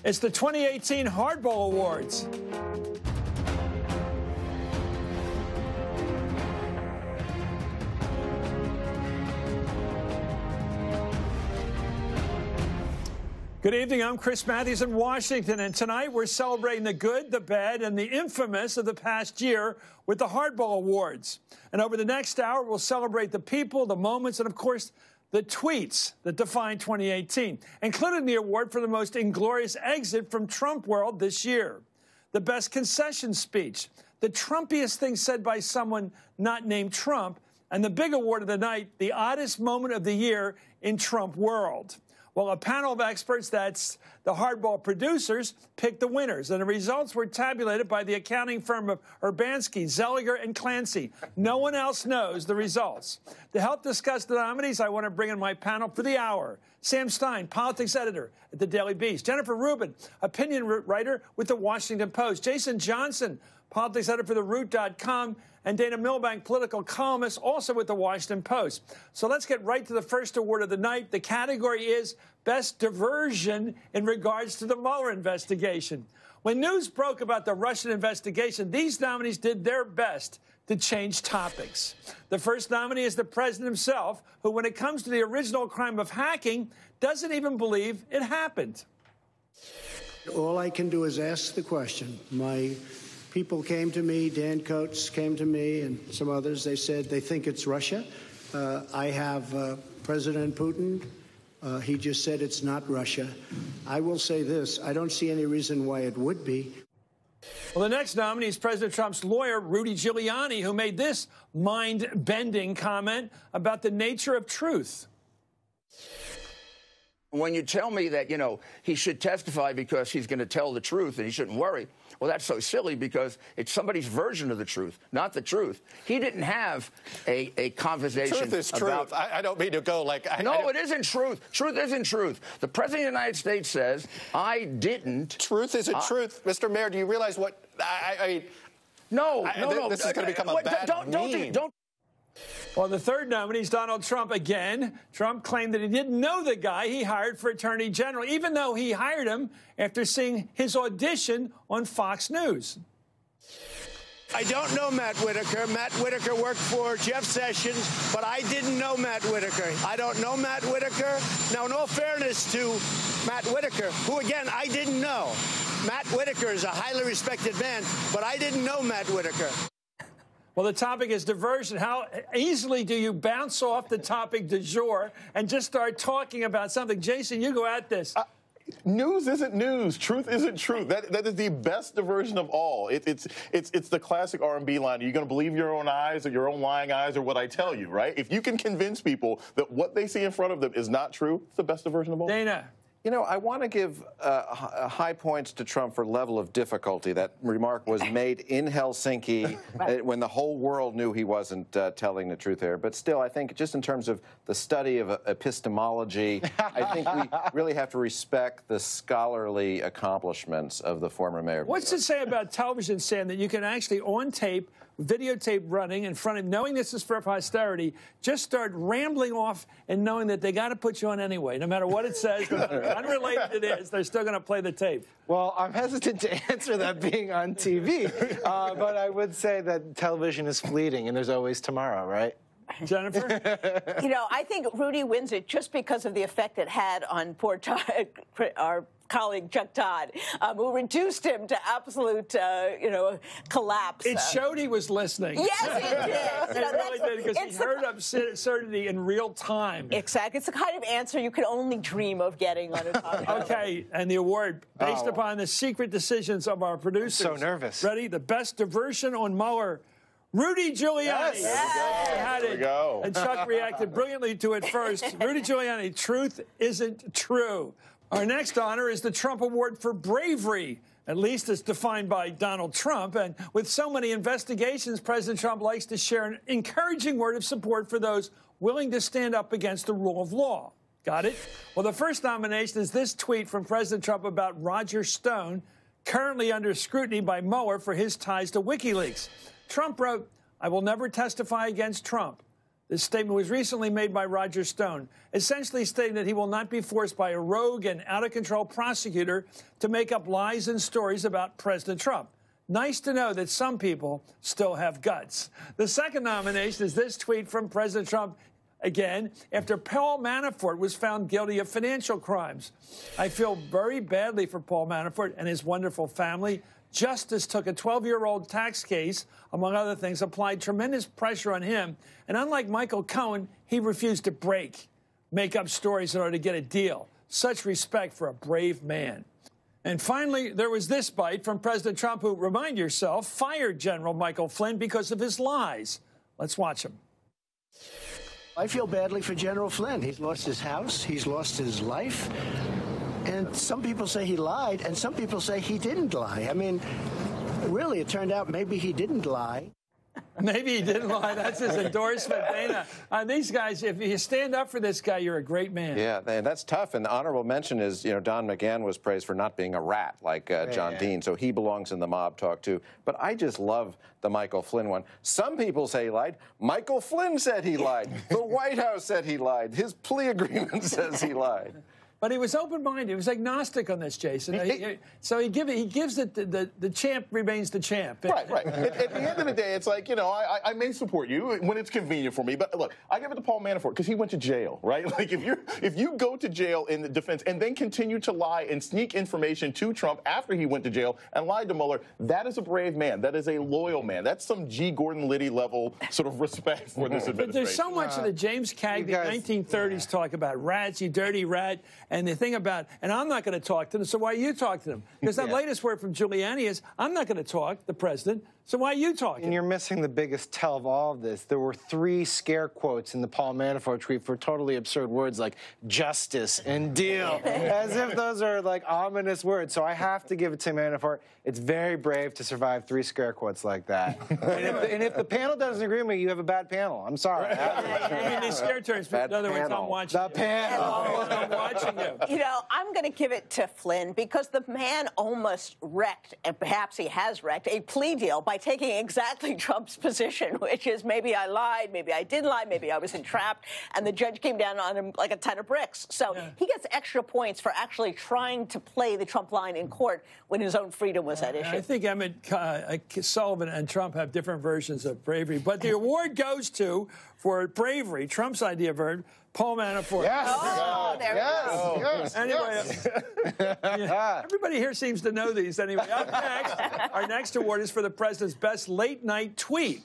It's the 2018 Hardball Awards. Good evening. I'm Chris Matthews in Washington, and tonight we're celebrating the good, the bad, and the infamous of the past year with the Hardball Awards. And over the next hour, we'll celebrate the people, the moments, and, of course, the tweets that define 2018, including the award for the most inglorious exit from Trump world this year, the best concession speech, the Trumpiest thing said by someone not named Trump, and the big award of the night, the oddest moment of the year in Trump world. Well, a panel of experts, that's the Hardball producers, picked the winners, and the results were tabulated by the accounting firm of Urbanski, Zelliger, and Clancy. No one else knows the results. To help discuss the nominees, I want to bring in my panel for the hour. Sam Stein, politics editor at the Daily Beast. Jennifer Rubin, opinion writer with the Washington Post. Jason Johnson, politics editor for the Root.com. And Dana Milbank, political columnist, also with the Washington Post. So let's get right to the first award of the night. The category is Best Diversion in regards to the Mueller investigation. When news broke about the Russian investigation, these nominees did their best to change topics. The first nominee is the president himself, who, when it comes to the original crime of hacking, doesn't even believe it happened. All I can do is ask the question. My people came to me, Dan Coates came to me, and some others. They said they think it's Russia. I have President Putin. He just said it's not Russia. I will say this. I don't see any reason why it would be. Well, the next nominee is President Trump's lawyer, Rudy Giuliani, who made this mind-bending comment about the nature of truth. When you tell me that, you know, he should testify because he's going to tell the truth and he shouldn't worry, well, that's so silly because it's somebody's version of the truth, not the truth. He didn't have a conversation Truth is about... truth. I don't mean to go like... No, it isn't truth. Truth isn't truth. The President of the United States says, I didn't... Truth isn't truth. Mr. Mayor, do you realize what... No. This is going to become a bad meme. Well, the third nominee is Donald Trump again. Trump claimed that he didn't know the guy he hired for Attorney General, even though he hired him after seeing his audition on Fox News. I don't know Matt Whitaker. Matt Whitaker worked for Jeff Sessions, but I didn't know Matt Whitaker. I don't know Matt Whitaker. Now, in all fairness to Matt Whitaker, who, again, I didn't know. Matt Whitaker is a highly respected man, but I didn't know Matt Whitaker. Well, the topic is diversion. How easily do you bounce off the topic du jour and just start talking about something? Jason, you go at this. News isn't news. Truth isn't truth. That is the best diversion of all. It's the classic R&B line. Are you going to believe your own eyes or your own lying eyes or what I tell you, right? If you can convince people that what they see in front of them is not true, it's the best diversion of all. Dana. You know, I want to give high points to Trump for level of difficulty. That remark was made in Helsinki when the whole world knew he wasn't telling the truth there. But still, I think just in terms of the study of epistemology, I think we really have to respect the scholarly accomplishments of the former mayor. What's to say about television, Sam, that you can actually on tape, videotape running in front of, knowing this is for posterity, just start rambling off and knowing that they got to put you on anyway, no matter what it says, no matter how unrelated it is, they're still going to play the tape. Well, I'm hesitant to answer that being on TV, but I would say that television is fleeting and there's always tomorrow, right? Jennifer? You know, I think Rudy wins it just because of the effect it had on poor our colleague Chuck Todd, who reduced him to absolute, collapse. It showed he was listening. Yes, it did. It really did, because he heard absurdity in real time. Exactly. It's the kind of answer you can only dream of getting on a talk show. Okay, and the award, based upon the secret decisions of our producers. I'm so nervous. Ready? The best diversion on Mueller. Rudy Giuliani. Yes. There we go. And Chuck reacted brilliantly to it first. Rudy Giuliani, truth isn't true. Our next honor is the Trump Award for Bravery, at least as defined by Donald Trump. And with so many investigations, President Trump likes to share an encouraging word of support for those willing to stand up against the rule of law. Got it? Well, the first nomination is this tweet from President Trump about Roger Stone, currently under scrutiny by Mueller for his ties to WikiLeaks. Trump wrote, "I will never testify against Trump. This statement was recently made by Roger Stone, essentially stating that he will not be forced by a rogue and out-of-control prosecutor to make up lies and stories about President Trump. Nice to know that some people still have guts. The second nomination is this tweet from President Trump, again, after Paul Manafort was found guilty of financial crimes. I feel very badly for Paul Manafort and his wonderful family. Justice took a 12-year-old tax case, among other things, applied tremendous pressure on him, and unlike Michael Cohen, he refused to make up stories in order to get a deal. Such respect for a brave man. And finally, there was this bite from President Trump, who, remind yourself, fired General Michael Flynn because of his lies. Let's watch him. I feel badly for General Flynn. He's lost his house. He's lost his life. And some people say he lied, and some people say he didn't lie. I mean, really, it turned out maybe he didn't lie. Maybe he didn't lie. That's his endorsement, Dana. These guys, if you stand up for this guy, you're a great man. Yeah, and that's tough. And the honorable mention is, Don McGahn was praised for not being a rat like John Dean, so he belongs in the mob talk, too. But I just love the Michael Flynn one. Some people say he lied. Michael Flynn said he lied. The White House said he lied. His plea agreement says he lied. But he was open-minded. He was agnostic on this, Jason. So he gives it the champ remains the champ. Right. At the end of the day, it's like, I may support you when it's convenient for me. But look, I give it to Paul Manafort because he went to jail, right? Like if you go to jail in the defense and then continue to lie and sneak information to Trump after he went to jail and lied to Mueller, that is a brave man. That is a loyal man. That's some G. Gordon Liddy level sort of respect for this administration. But there's so much of the James Cagney 1930s talk about rats, you dirty rat. And the thing about, and I'm not going to talk to them, so why you talk to them? Because that latest word from Giuliani is, I'm not going to talk, the president, so why are you talking? And you're missing the biggest tell of all of this. There were 3 scare quotes in the Paul Manafort tweet for totally absurd words like justice and deal, as if those are like ominous words. So I have to give it to Manafort. It's very brave to survive 3 scare quotes like that. and if the panel doesn't agree with me, you have a bad panel. I'm sorry. I mean, these scare terms, in other words, I'm watching the panel. I'm watching you. I'm going to give it to Flynn because the man almost wrecked, and perhaps he has wrecked, a plea deal by taking exactly Trump's position, which is maybe I lied, maybe I didn't lie, maybe I was entrapped, and the judge came down on him like a ton of bricks. So he gets extra points for actually trying to play the Trump line in court when his own freedom was at issue. I think Emmett Sullivan and Trump have different versions of bravery, but the award goes to, for bravery, Trump's idea of it, Paul Manafort. Yes. Oh, there we go. Yes. Anyway, everybody here seems to know these. Anyway, up next, our next award is for the president's best late-night tweet.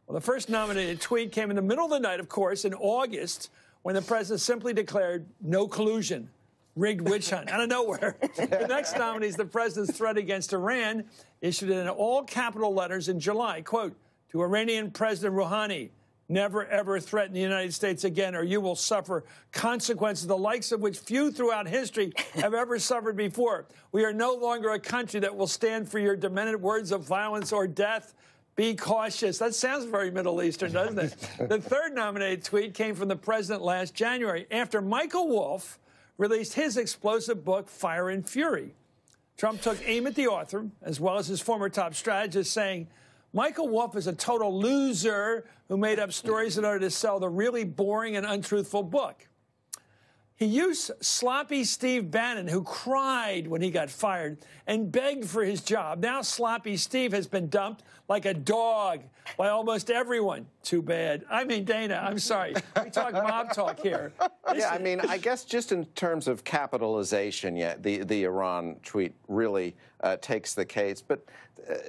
Well, the first nominated tweet came in the middle of the night, of course, in August, when the president simply declared no collusion, rigged witch hunt, out of nowhere. The next nominee is the president's threat against Iran, issued in all capital letters in July. Quote, to Iranian President Rouhani, never, ever threaten the United States again, or you will suffer consequences the likes of which few throughout history have ever suffered before. We are no longer a country that will stand for your demented words of violence or death. Be cautious. That sounds very Middle Eastern, doesn't it? The third nominated tweet came from the president last January after Michael Wolff released his explosive book, Fire and Fury. Trump took aim at the author, as well as his former top strategist, saying, Michael Wolff is a total loser who made up stories in order to sell the really boring and untruthful book. He used sloppy Steve Bannon, who cried when he got fired and begged for his job. Now sloppy Steve has been dumped like a dog by almost everyone. Too bad. I mean, Dana, I'm sorry. We talk mob talk here. I mean, I guess just in terms of capitalization, the Iran tweet really takes the case. But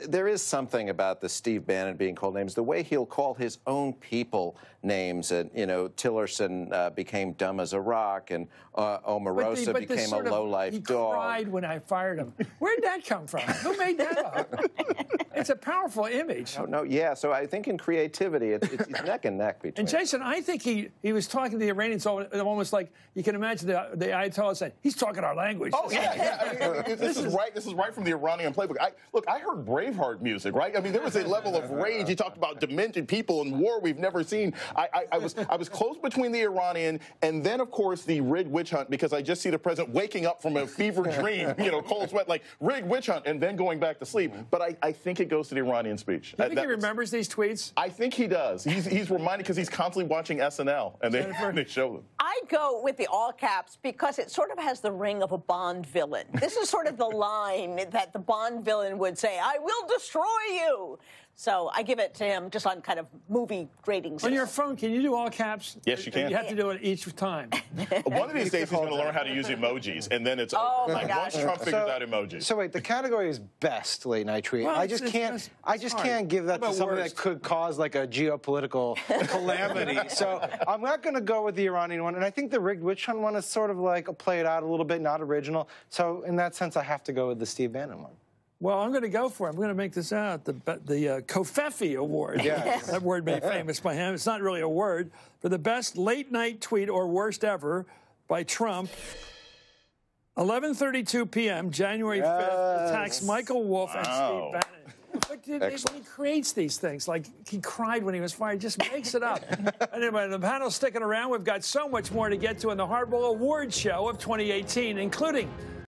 there is something about the Steve Bannon being called names, the way he'll call his own people names. And, Tillerson became dumb as a rock, and Omarosa became a low-life dog. He cried when I fired him. Where'd that come from? Who made that up? It's a powerful image. No, yeah. So I think in creativity, it's neck and neck between. And Jason, I think he was talking to the Iranians almost like you can imagine the Ayatollah saying, he's talking our language. Oh, yeah. I mean, this is right from the Iranian playbook. I heard Braveheart music, right? I mean, there was a level of rage. He talked about demented people and war we've never seen. I was close between the Iranian and then, of course, the rigged witch hunt, because I just see the president waking up from a fever dream, cold sweat, like rigged witch hunt, and then going back to sleep. But I think it it goes to the Iranian speech. Do you think he remembers these tweets? I think he does. He's reminded because he's constantly watching SNL, and they show them. I go with the all caps because it sort of has the ring of a Bond villain. This is sort of the line that the Bond villain would say, "I will destroy you." So I give it to him just on kind of movie ratings. On your phone, can you do all caps? Yes, you can. You have to do it each time. One of these days, he's going to learn how to use emojis, and then it's over. My gosh. Once Trump figures out emojis. So wait, the category is best late night tweet. Well, I just can't give that to something that could cause like a geopolitical calamity. So I'm not going to go with the Iranian one, and I think the rigged witch hunt one is sort of like a play it out a little bit, not original. So in that sense, I have to go with the Steve Bannon one. Well, I'm going to go for it. I'm going to make this out. The Kofefi Award. Yes. That word made famous by him. It's not really a word. For the best late-night tweet or worst ever by Trump. 11:32 p.m., January 5th, attacks Michael Wolff and Steve Bannon. But he creates these things. Like, he cried when he was fired. Just makes it up. Anyway, the panel's sticking around. We've got so much more to get to in the Hardball Awards show of 2018, including